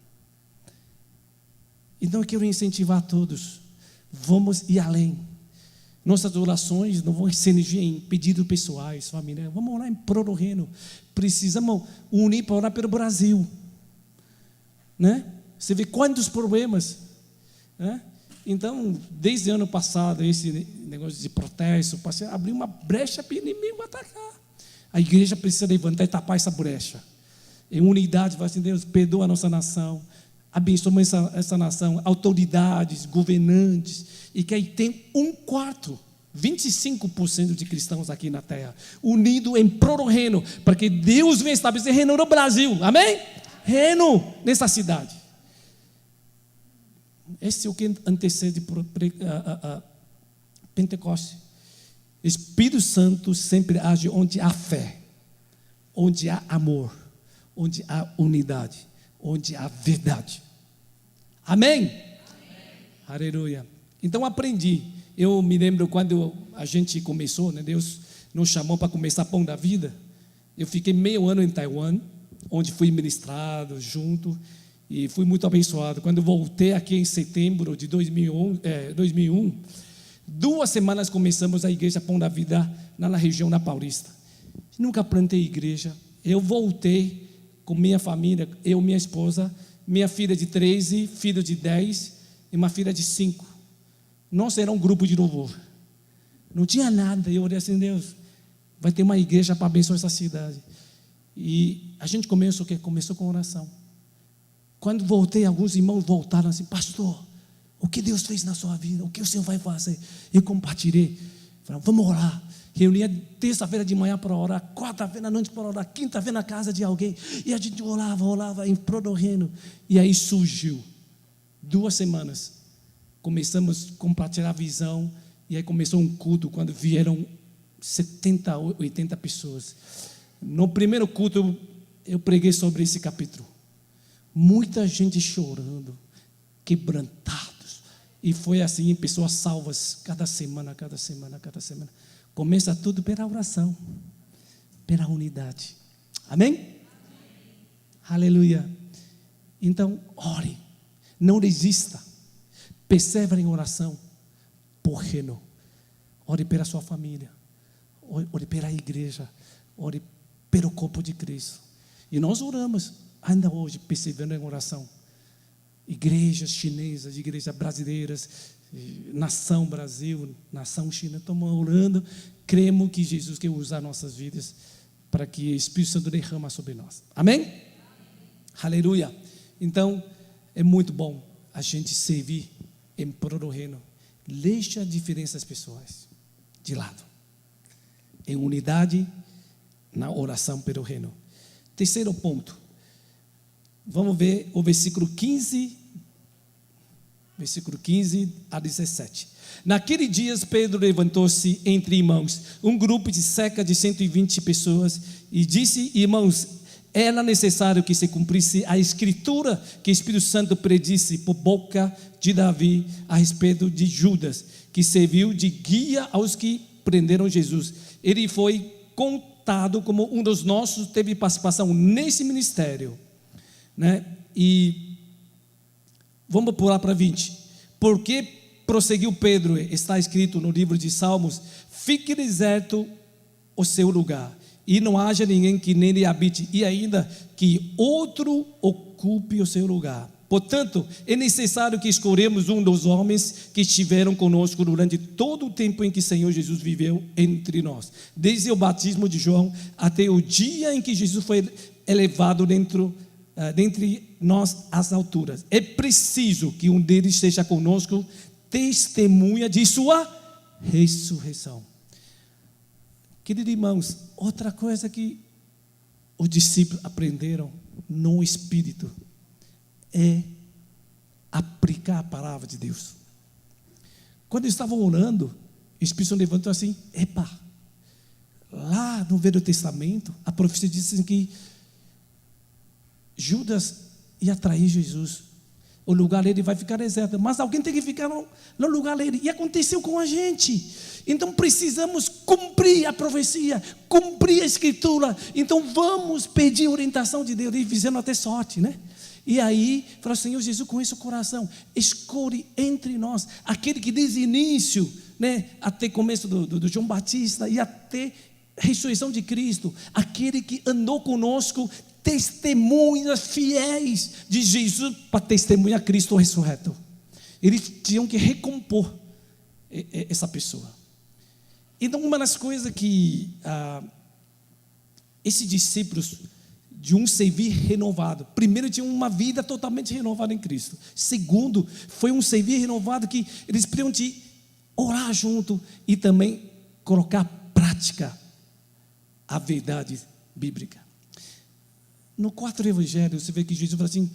S2: Então eu quero incentivar todos, vamos ir além. Nossas orações não vão ser em pedidos pessoais, família. Vamos orar em prol do reino. Precisamos unir para orar pelo Brasil, né? Você vê quantos problemas, né? Então, desde o ano passado, esse negócio de protesto, abriu uma brecha para o inimigo atacar. A igreja precisa levantar e tapar essa brecha. Em unidade, vai assim, Deus, perdoa a nossa nação, abençoa essa nação, autoridades, governantes, e que aí tem 25% de cristãos aqui na terra, unidos em prol do reino, para que Deus venha estabelecer reino no Brasil, amém? Reino nessa cidade. Esse é o que antecede a Pentecoste. Espírito Santo sempre age onde há fé, onde há amor, onde há unidade, onde há verdade. Amém? Amém. Aleluia. Então aprendi. Eu me lembro quando a gente começou, né, Deus nos chamou para começar Pão da Vida. Eu fiquei meio ano em Taiwan, onde fui ministrado junto e fui muito abençoado. Quando voltei aqui em setembro de 2001, 2 semanas começamos a igreja Pão da Vida na região da Paulista. Nunca plantei igreja. Eu voltei com minha família, eu, minha esposa, minha filha de 13, filho de 10 e uma filha de 5. Nós era um grupo de louvor. Não tinha nada. Eu orei assim, Deus, vai ter uma igreja para abençoar essa cidade. E a gente começou o quê? Começou com oração. Quando voltei, alguns irmãos voltaram assim, pastor, o que Deus fez na sua vida? O que o Senhor vai fazer? Eu compartilhei. Falaram, vamos orar. Reunia terça-feira de manhã para orar, quarta-feira à noite para orar, quinta-feira na casa de alguém. E a gente orava em prol do reino. E aí surgiu, 2 semanas, começamos a compartilhar a visão. E aí começou um culto, quando vieram 70, 80 pessoas. No primeiro culto, eu preguei sobre esse capítulo. Muita gente chorando, quebrantados. E foi assim, pessoas salvas, cada semana. Começa tudo pela oração, pela unidade. Amém? Aleluia. Então, ore, não desista, persevere em oração por reino. Ore pela sua família, ore pela igreja, ore pelo corpo de Cristo. E nós oramos ainda hoje, perseverando em oração. Igrejas chinesas, igrejas brasileiras, nação Brasil, nação China, estamos orando. Cremos que Jesus quer usar nossas vidas para que o Espírito Santo derrama sobre nós. Amém? Aleluia. Então, é muito bom a gente servir em prol do reino. Deixa a diferença das pessoas de lado. Em unidade, na oração pelo reino. Terceiro ponto. Vamos ver o versículo 15 a 17. Naqueles dias Pedro levantou-se entre irmãos, um grupo de cerca de 120 pessoas, e disse: irmãos, era necessário que se cumprisse a escritura que o Espírito Santo predisse por boca de Davi a respeito de Judas, que serviu de guia aos que prenderam Jesus. Ele foi contado como um dos nossos, teve participação nesse ministério, né? E vamos pular para 20. Porque prosseguiu Pedro, está escrito no livro de Salmos: fique deserto o seu lugar, e não haja ninguém que nele habite, e ainda que outro ocupe o seu lugar. Portanto, é necessário que escolhemos um dos homens que estiveram conosco durante todo o tempo em que o Senhor Jesus viveu entre nós, desde o batismo de João até o dia em que Jesus foi elevado dentre nós às alturas. É preciso que um deles esteja conosco, testemunha de sua ressurreição. Queridos irmãos, outra coisa que os discípulos aprenderam no Espírito é aplicar a palavra de Deus. Quando eles estavam orando, o Espírito Santo levantou assim: epa, lá no Velho Testamento, a profecia diz assim que Judas ia trair Jesus, o lugar dele vai ficar deserto, mas alguém tem que ficar no lugar dele, e aconteceu com a gente. Então precisamos cumprir a profecia, cumprir a escritura. Então vamos pedir orientação de Deus, e fizendo até sorte, né? E aí, falou: Senhor Jesus, conhece o coração, escolhe entre nós aquele que desde o início, né, até começo do João Batista e até a ressurreição de Cristo, aquele que andou conosco, testemunhas fiéis de Jesus para testemunhar Cristo ressurreto. Eles tinham que recompor essa pessoa. Então, uma das coisas que esses discípulos, de um servir renovado, primeiro, tinham uma vida totalmente renovada em Cristo. Segundo, foi um servir renovado que eles podiam orar junto e também colocar em prática a verdade bíblica. No quarto evangelho, você vê que Jesus falou assim: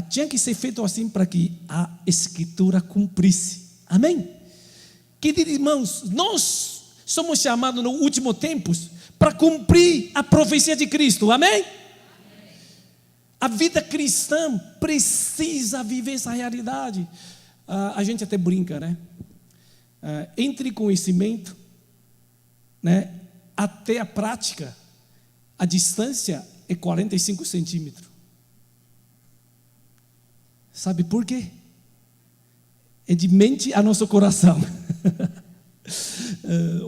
S2: tinha que ser feito assim para que a escritura cumprisse. Amém? Queridos irmãos, nós somos chamados no último tempo para cumprir a profecia de Cristo. Amém? A vida cristã precisa viver essa realidade. A gente até brinca, né? Entre conhecimento, né, até a prática, a distância é 45 centímetros. Sabe por quê? É de mente a nosso coração.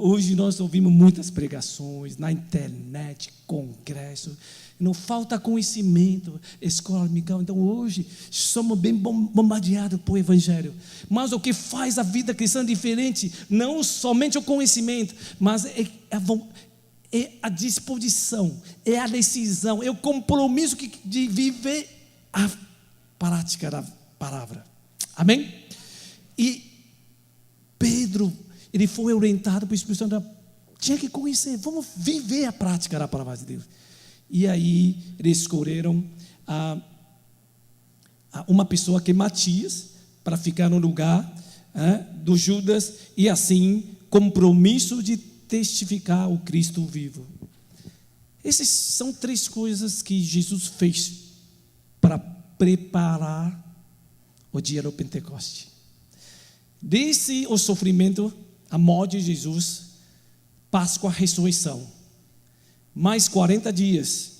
S2: Hoje nós ouvimos muitas pregações na internet, congresso. Não falta conhecimento, escola dominical. Então hoje somos bem bombardeados por evangelho. Mas o que faz a vida cristã diferente, não somente o conhecimento, mas é a disposição, é a decisão, é o compromisso de viver a prática da palavra. Amém? E Pedro, ele foi orientado pelo Espírito Santo, tinha que conhecer, vamos viver a prática da palavra de Deus. E aí eles escolheram uma pessoa que é Matias, para ficar no lugar do Judas, e assim, compromisso de testificar o Cristo vivo. Essas são três coisas que Jesus fez para preparar o dia do Pentecoste. Desde o sofrimento, a morte de Jesus, Páscoa, ressurreição, mais 40 dias,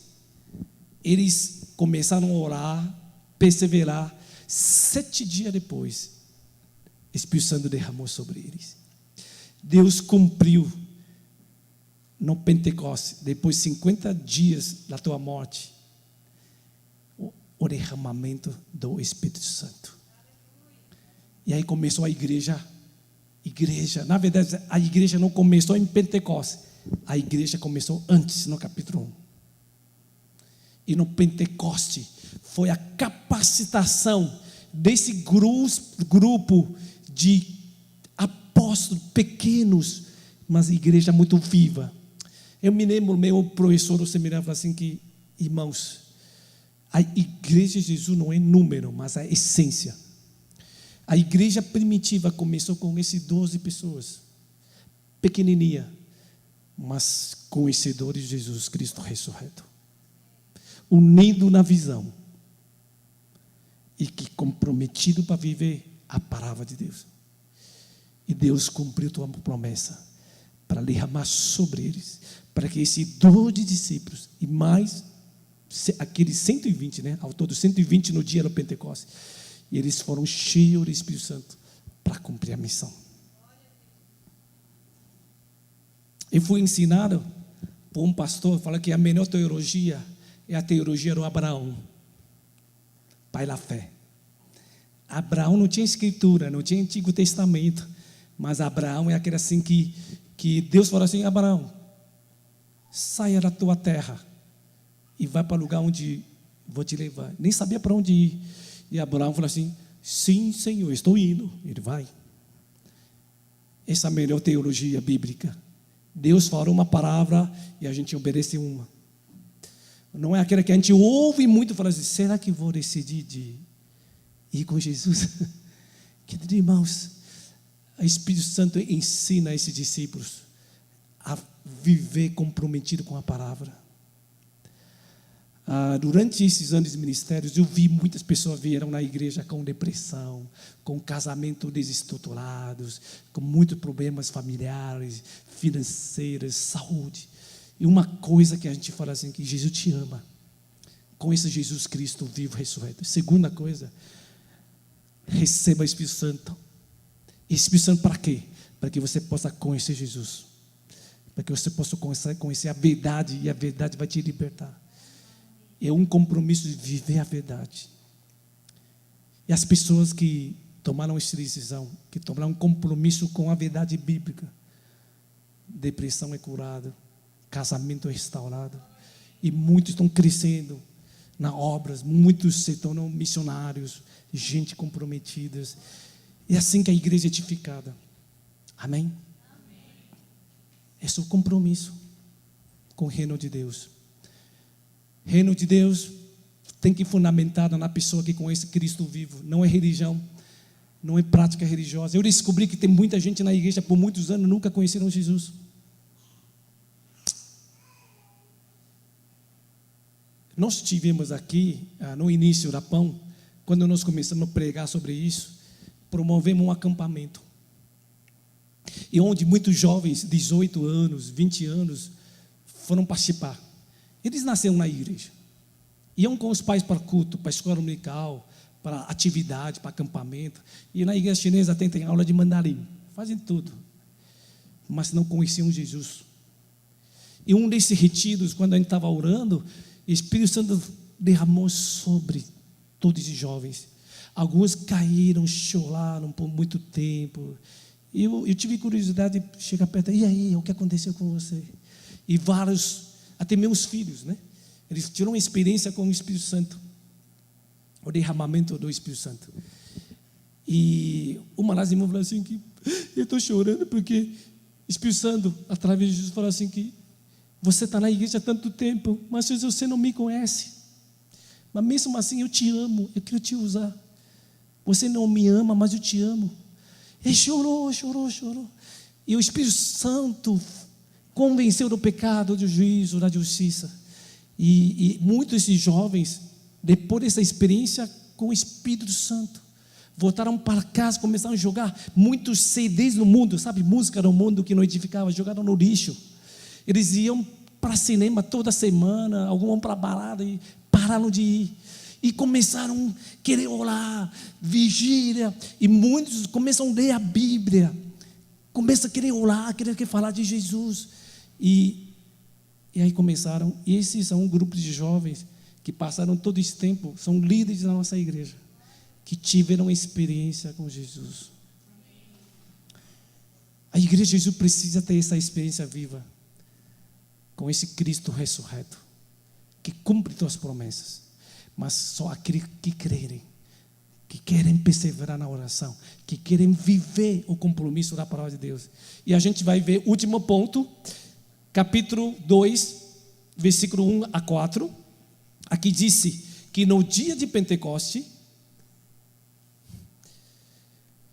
S2: eles começaram a orar perseverar. 7 dias depois, o Espírito Santo derramou sobre eles. Deus cumpriu no Pentecostes, depois de 50 dias da tua morte, o derramamento do Espírito Santo. E aí começou a igreja. Na verdade, a igreja não começou em Pentecostes. A igreja começou antes, no capítulo 1. E no Pentecoste foi a capacitação desse grupo de apóstolos pequenos, mas a igreja muito viva. Eu me lembro, meu professor do seminário falou assim que, irmãos, a igreja de Jesus não é número, mas a essência. A igreja primitiva começou com esses 12 pessoas, pequenininha, mas conhecedores de Jesus Cristo ressurreto, unido na visão e que comprometido para viver a palavra de Deus. E Deus cumpriu a tua promessa para derramar sobre eles, para que esses 12 discípulos e mais aqueles 120, né? Ao todo 120 no dia do Pentecostes, e eles foram cheios do Espírito Santo para cumprir a missão. Eu fui ensinado por um pastor, fala que a melhor teologia é a teologia do Abraão, pai da fé. Abraão não tinha escritura, não tinha Antigo Testamento, mas Abraão é aquele assim que Deus falou assim: Abraão, saia da tua terra e vai para o lugar onde vou te levar. Nem sabia para onde ir. E Abraão falou assim: sim, Senhor, estou indo. Ele vai. Essa é a melhor teologia bíblica. Deus falou uma palavra e a gente obedece uma. Não é aquela que a gente ouve muito e fala assim: será que vou decidir de ir com Jesus? Queridos irmãos, o Espírito Santo ensina esses discípulos a viver comprometido com a palavra. Durante esses anos de ministérios, eu vi muitas pessoas vieram na igreja com depressão, com casamento desestruturados, com muitos problemas familiares, financeiros, saúde. E uma coisa que a gente fala assim, que Jesus te ama, com esse Jesus Cristo vivo, ressurreto. Segunda coisa, receba o Espírito Santo. Espírito Santo para quê? Para que você possa conhecer Jesus, para que você possa conhecer a verdade, e a verdade vai te libertar. É um compromisso de viver a verdade. E as pessoas que tomaram essa decisão, que tomaram um compromisso com a verdade bíblica, depressão é curada, casamento é restaurado, e muitos estão crescendo nas obras, muitos se tornam missionários, gente comprometida. É assim que a igreja é edificada. Amém? Esse é o compromisso com o reino de Deus. Reino de Deus tem que fundamentar na pessoa que conhece Cristo vivo. Não é religião, não é prática religiosa. Eu descobri que tem muita gente na igreja por muitos anos nunca conheceram Jesus. Nós tivemos aqui no início da Pão, quando nós começamos a pregar sobre isso, promovemos um acampamento. E onde muitos jovens, 18 anos, 20 anos, foram participar. Eles nasceram na igreja. Iam com os pais para culto, para a escola dominical, para atividade, para acampamento. E na igreja chinesa tem aula de mandarim. Fazem tudo. Mas não conheciam Jesus. E um desses retiros, quando a gente estava orando, o Espírito Santo derramou sobre todos os jovens. Alguns caíram, choraram por muito tempo. Eu tive curiosidade de chegar perto. E aí, o que aconteceu com você? E vários, até meus filhos, né? Eles tiveram uma experiência com o Espírito Santo, o derramamento do Espírito Santo. E uma das irmãs falou assim que eu estou chorando porque o Espírito Santo, através de Jesus, falou assim que você está na igreja há tanto tempo, mas você não me conhece. Mas mesmo assim eu te amo, eu quero te usar. Você não me ama, mas eu te amo. Ele chorou. E o Espírito Santo convenceu do pecado, do juízo, da justiça. E muitos desses jovens, depois dessa experiência com o Espírito Santo, voltaram para casa, começaram a jogar muitos CDs no mundo, sabe, música do mundo que não edificava, jogaram no lixo. Eles iam para cinema toda semana, alguns vão para balada e pararam de ir. E começaram a querer orar, vigília, e muitos começam a ler a Bíblia, começam a querer orar, querer falar de Jesus. E aí começaram, esses são um grupo de jovens que passaram todo esse tempo, são líderes da nossa igreja, que tiveram experiência com Jesus. A igreja de Jesus precisa ter essa experiência viva com esse Cristo ressurreto, que cumpre suas promessas, mas só aqueles que crerem, que querem perseverar na oração, que querem viver o compromisso da palavra de Deus. E a gente vai ver o último ponto, capítulo 2, versículo 1 a 4. Aqui disse que no dia de Pentecoste,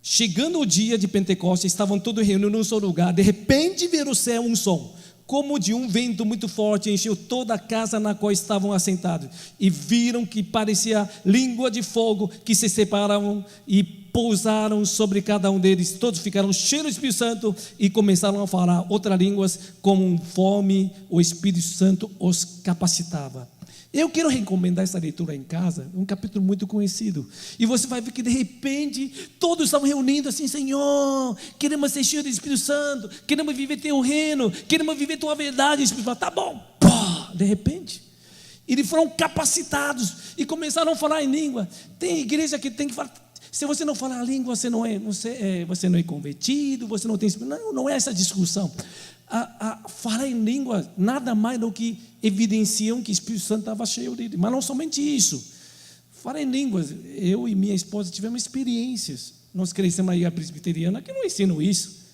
S2: chegando o dia de Pentecostes, estavam todos reunidos num só lugar. De repente veio o céu um som, como de um vento muito forte, encheu toda a casa na qual estavam assentados. E viram que parecia língua de fogo, que se separaram e pousaram sobre cada um deles. Todos ficaram cheios do Espírito Santo e começaram a falar outras línguas, conforme o Espírito Santo os capacitava. Eu quero recomendar essa leitura em casa, um capítulo muito conhecido. E você vai ver que de repente todos estavam reunindo assim: Senhor, queremos ser cheios do Espírito Santo, queremos viver teu reino, queremos viver tua verdade. O Espírito fala: tá bom. Pá, de repente eles foram capacitados e começaram a falar em língua. Tem igreja que tem que falar. Se você não falar a língua, você não é convertido, você não tem. Não é essa discussão. Falar em língua nada mais do que evidenciam que o Espírito Santo estava cheio dele. Mas não somente isso. Falar em línguas, eu e minha esposa tivemos experiências. Nós crescemos na igreja presbiteriana que não ensinam isso.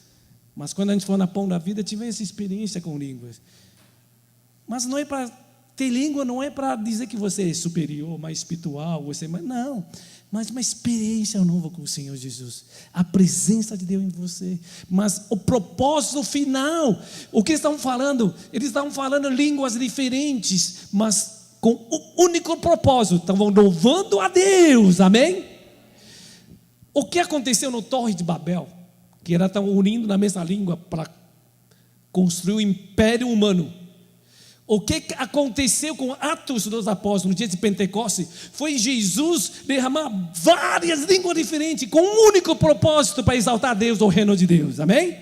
S2: Mas quando a gente for na Pão da Vida, tivemos essa experiência com línguas. Mas não é para ter língua, não é para dizer que você é superior, mais espiritual, não. Mas uma experiência nova com o Senhor Jesus, a presença de Deus em você. Mas o propósito final, o que eles estavam falando? Eles estavam falando línguas diferentes, mas com o único propósito: estavam louvando a Deus, amém? O que aconteceu no Torre de Babel, que era estavam unindo na mesma língua para construir o império humano. O que aconteceu com Atos dos Apóstolos no dia de Pentecostes foi Jesus derramar várias línguas diferentes com um único propósito para exaltar a Deus, o reino de Deus, amém?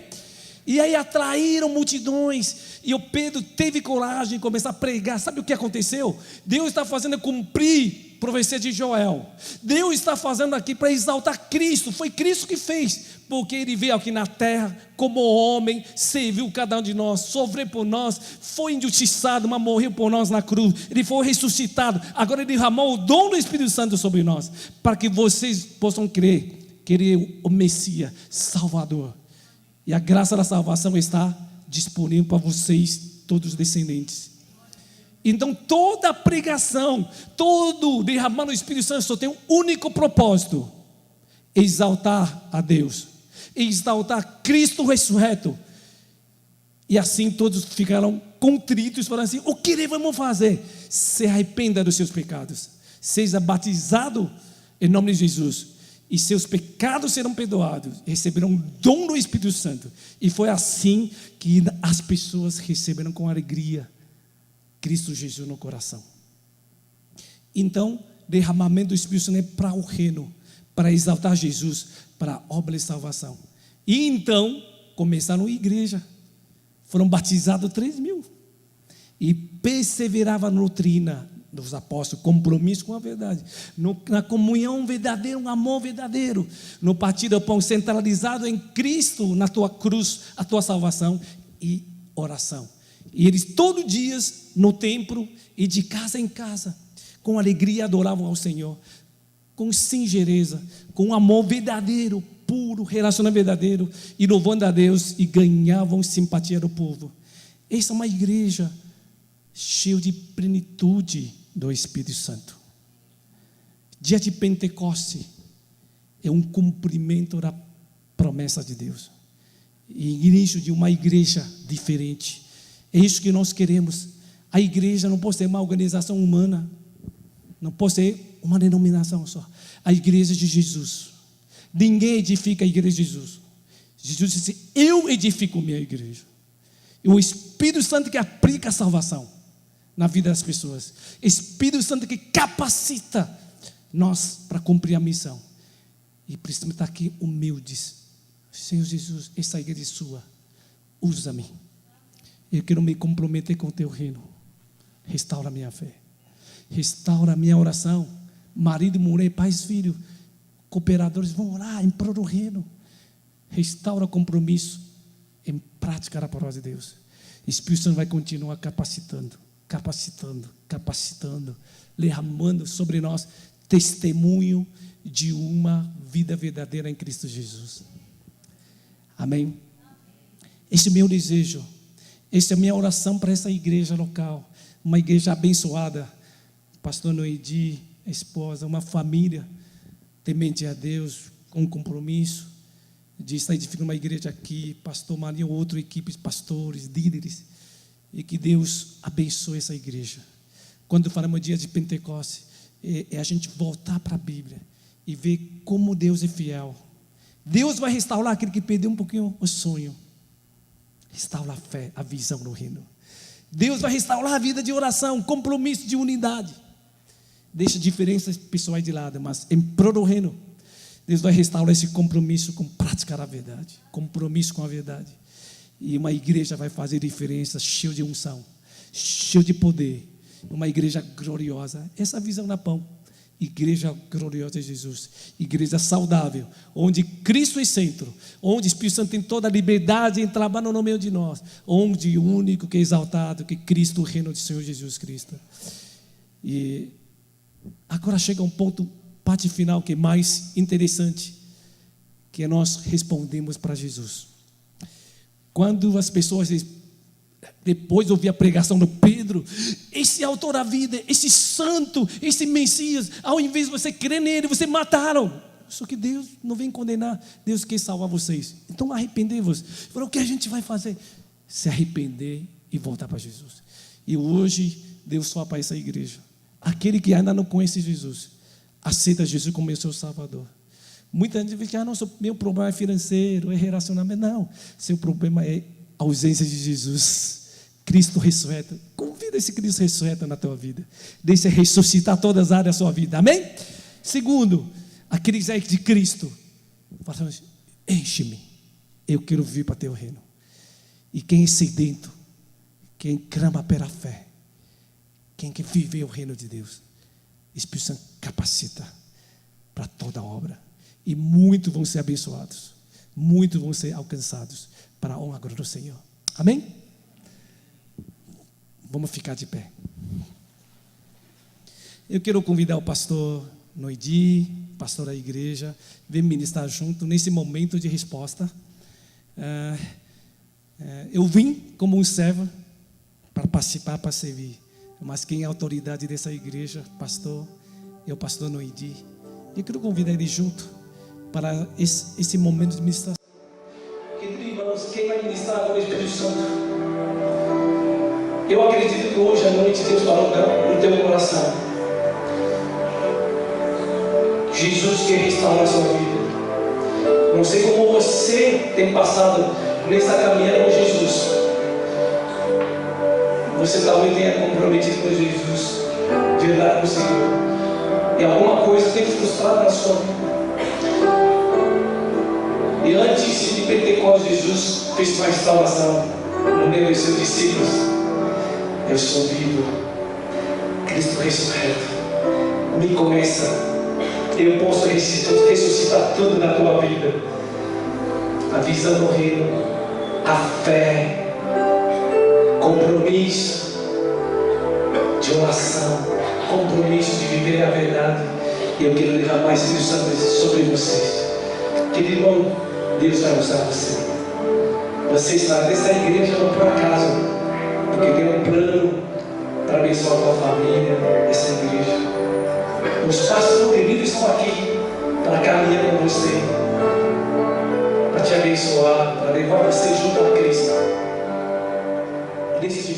S2: E aí atraíram multidões, e o Pedro teve coragem de começar a pregar. Sabe o que aconteceu? Deus está fazendo cumprir a profecia de Joel. Deus está fazendo aqui para exaltar Cristo. Foi Cristo que fez, porque Ele veio aqui na terra como homem, serviu cada um de nós, sofreu por nós, foi injustiçado, mas morreu por nós na cruz. Ele foi ressuscitado. Agora Ele derramou o dom do Espírito Santo sobre nós, para que vocês possam crer que Ele é o Messias, Salvador. E a graça da salvação está disponível para vocês, todos os descendentes. Então toda a pregação, todo derramar o Espírito Santo só tem um único propósito: exaltar a Deus, exaltar Cristo ressurreto. E assim todos ficaram contritos, falando assim: o que vamos fazer? Se arrependa dos seus pecados, seja batizado em nome de Jesus, e seus pecados serão perdoados, receberão o dom do Espírito Santo. E foi assim que as pessoas receberam com alegria Cristo Jesus no coração. Então, derramamento do Espírito Santo é para o reino, para exaltar Jesus, para a obra de salvação. E então começaram a igreja, foram batizados 3.000 e perseveravam na doutrina dos apóstolos, compromisso com a verdade, na comunhão verdadeira, um amor verdadeiro, no partir do pão centralizado em Cristo, na tua cruz, a tua salvação e oração. E eles todos os dias no templo e de casa em casa, com alegria adoravam ao Senhor, com singereza, com amor verdadeiro, puro, relacionamento verdadeiro, e louvando a Deus, e ganhavam simpatia do povo. Essa é uma igreja cheia de plenitude do Espírito Santo. Dia de Pentecoste é um cumprimento da promessa de Deus, e início de uma igreja diferente. É isso que nós queremos. A igreja não pode ser uma organização humana, não pode ser uma denominação só. A igreja de Jesus. Ninguém edifica a igreja de Jesus. Jesus disse: eu edifico minha igreja. E o Espírito Santo que aplica a salvação na vida das pessoas, Espírito Santo que capacita nós, para cumprir a missão, e precisamos estar aqui humildes. Senhor Jesus, essa igreja é sua, usa-me. Eu quero me comprometer com o teu reino. Restaura a minha fé, restaura a minha oração. Marido, mulher, pais, filhos, cooperadores vão orar em prol do reino. Restaura o compromisso em prática a palavra de Deus. O Espírito Santo vai continuar capacitando, derramando sobre nós testemunho de uma vida verdadeira em Cristo Jesus. Amém? Esse é o meu desejo, essa é a minha oração para essa igreja local, uma igreja abençoada. Pastor Noedi, a esposa, uma família temente a Deus, com compromisso de estar edificando uma igreja aqui. Pastor Marinho, outra equipe, pastores, líderes, e que Deus abençoe essa igreja. Quando falamos dia de Pentecostes, é a gente voltar para a Bíblia e ver como Deus é fiel. Deus vai restaurar aquele que perdeu um pouquinho o sonho. Restaura a fé, a visão no reino. Deus vai restaurar a vida de oração, compromisso de unidade. Deixa diferenças pessoais de lado, mas em prol do reino, Deus vai restaurar esse compromisso com praticar a verdade, compromisso com a verdade. E uma igreja vai fazer diferença, cheia de unção, cheia de poder. Uma igreja gloriosa. Essa visão na pão. Igreja gloriosa de Jesus, igreja saudável, onde Cristo é centro, onde o Espírito Santo tem toda a liberdade em trabalhar no meio de nós, onde o único que é exaltado, que Cristo, o reino do Senhor Jesus Cristo. E agora chega um ponto, parte final, que é mais interessante, que nós respondemos para Jesus. Quando as pessoas, depois de ouvir a pregação do Pedro, esse autor da vida, esse santo, esse Messias, ao invés de você crer nele, você mataram. Só que Deus não vem condenar, Deus quer salvar vocês. Então arrependei-vos. O que a gente vai fazer? Se arrepender e voltar para Jesus. E hoje Deus fala para essa igreja: aquele que ainda não conhece Jesus, aceita Jesus como seu Salvador. Muita gente diz que meu problema é financeiro, é relacionamento. Não, seu problema é a ausência de Jesus. Cristo ressurreto. Convida esse Cristo ressurreto na tua vida. Deixa ressuscitar todas as áreas da sua vida. Amém? Segundo, aqueles aí de Cristo, enche-me. Eu quero vir para teu reino. E quem é sedento, quem clama pela fé, quem quer viver o reino de Deus, o Espírito Santo capacita para toda a obra. E muitos vão ser abençoados. Muitos vão ser alcançados para a honra e glória do Senhor. Amém? Vamos ficar de pé. Eu quero convidar o pastor Noedi, pastor da igreja, vir ministrar junto nesse momento de resposta. Eu vim como um servo para participar, para servir. Mas quem é a autoridade dessa igreja, pastor, é o pastor Noedi. Eu quero convidar ele junto para esse momento de ministração. Quem vai ministrar agora é o Espírito Santo. Eu acredito que hoje à noite Deus falou no teu coração. Jesus quer restaurar a sua vida. Não sei como você tem passado nessa caminhada com Jesus. Você talvez tenha comprometido com Jesus, de verdade com o Senhor, e alguma coisa tem frustrado na sua vida. E antes de Pentecostes, Jesus fez uma restauração no meio dos seus discípulos. Eu sou vivo, Cristo ressurreto, me começa, eu posso ressuscitar tudo na tua vida. A visão do reino, a fé, compromisso de oração, compromisso de viver a verdade. E eu quero derramar esse Espírito Santo sobre vocês. Querido irmão, Deus vai usar você. Você está nessa igreja não por acaso, porque tem um plano para abençoar a tua família, essa igreja. Os pastores queridos estão aqui para caminhar com você, para te abençoar, para levar você junto a Cristo. Nesse